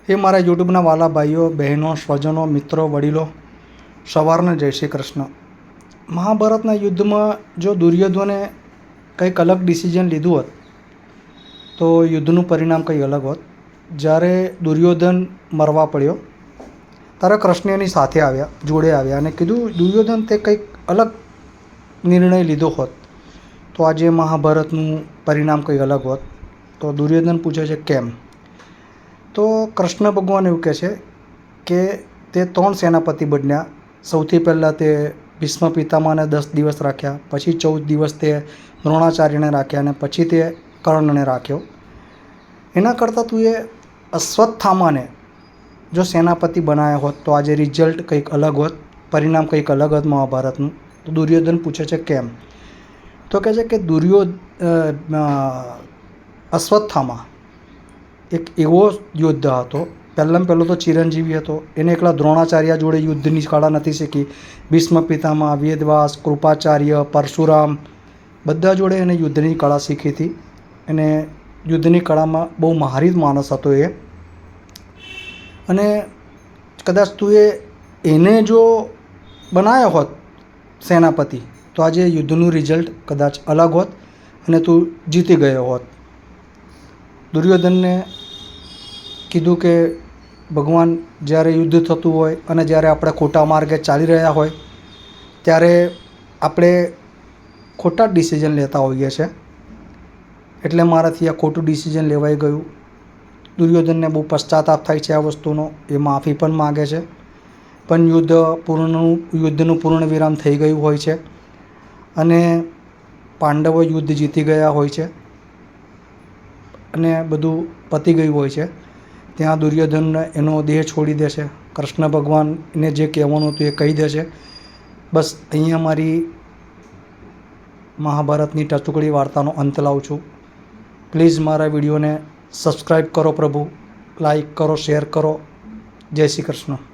એ મારા યુટ્યુબના વાલા ભાઈઓ, બહેનો, સ્વજનો, મિત્રો, વડીલો, સવારને જય શ્રી કૃષ્ણ. મહાભારતના યુદ્ધમાં જો દુર્યોધને કંઈક અલગ ડિસિઝન લીધું હોત તો યુદ્ધનું પરિણામ કંઈ અલગ હોત. જ્યારે દુર્યોધન મરવા પડ્યો ત્યારે કૃષ્ણ એની સાથે આવ્યા, જોડે આવ્યા અને કીધું દુર્યોધન તે કંઈક અલગ નિર્ણય લીધો હોત તો આજે મહાભારતનું પરિણામ કંઈ અલગ હોત. તો દુર્યોધન પૂછે છે કેમ? તો કૃષ્ણ ભગવાન એવું કહે છે કે તે 3 સેનાપતિ બન્યા. સૌથી પહેલાં તે ભીષ્મ પિતામહને 10 દિવસ રાખ્યા, પછી 14 દિવસ તે દ્રોણાચાર્યને રાખ્યા અને પછી તે કર્ણને રાખ્યો. એના કરતાં તું એ અશ્વત્થામાને જો સેનાપતિ બનાવ્યા હોત તો આજે રિઝલ્ટ કંઈક અલગ હોત, પરિણામ કંઈક અલગ હોત મહાભારતનું. તો દુર્યોધન પૂછે છે કેમ? તો કહે છે કે અશ્વત્થામા એક એવો યોદ્ધા હતો, પહેલો તો ચિરંજીવી હતો. એને એકલા દ્રોણાચાર્ય જોડે યુદ્ધની કળા નથી શીખી, ભીષ્મ પિતામહ, વેદવ્યાસ, કૃપાચાર્ય, પરશુરામ બધા જોડે એને યુદ્ધની કળા શીખી હતી. અને યુદ્ધની કળામાં બહુ મહારીત માણસ હતો એ. અને કદાચ તું એને જો બનાવ્યો હોત સેનાપતિ તો આજે યુદ્ધનું રિઝલ્ટ કદાચ અલગ હોત અને તું જીતી ગયો હોત. દુર્યોધનને કીધું કે ભગવાન, જ્યારે યુદ્ધ થતું હોય અને જ્યારે આપણે ખોટા માર્ગે ચાલી રહ્યા હોય ત્યારે આપણે ખોટા ડિસિઝન લેતા હોઈએ છીએ, એટલે મારાથી આ ખોટું ડિસિઝન લેવાઈ ગયું. દુર્યોધનને બહુ પશ્ચાતાપ થાય છે આ વસ્તુનો, એ માફી પણ માગે છે. પણ યુદ્ધનું પૂર્ણ વિરામ થઈ ગયું હોય છે અને પાંડવો યુદ્ધ જીતી ગયા હોય છે અને બધું પતી ગયું હોય છે. ત્યાં દુર્યોધન એનો દેહ છોડી દે છે. કૃષ્ણ ભગવાનને જે કહેવાનું હતું એ કહી દે છે. બસ અહીંયા મારી મહાભારતની ટચુકડી વાર્તાનો અંત લાવું છું. પ્લીઝ મારા વિડીયોને સબસ્ક્રાઈબ કરો પ્રભુ, લાઈક કરો, શેર કરો. જય શ્રી કૃષ્ણ.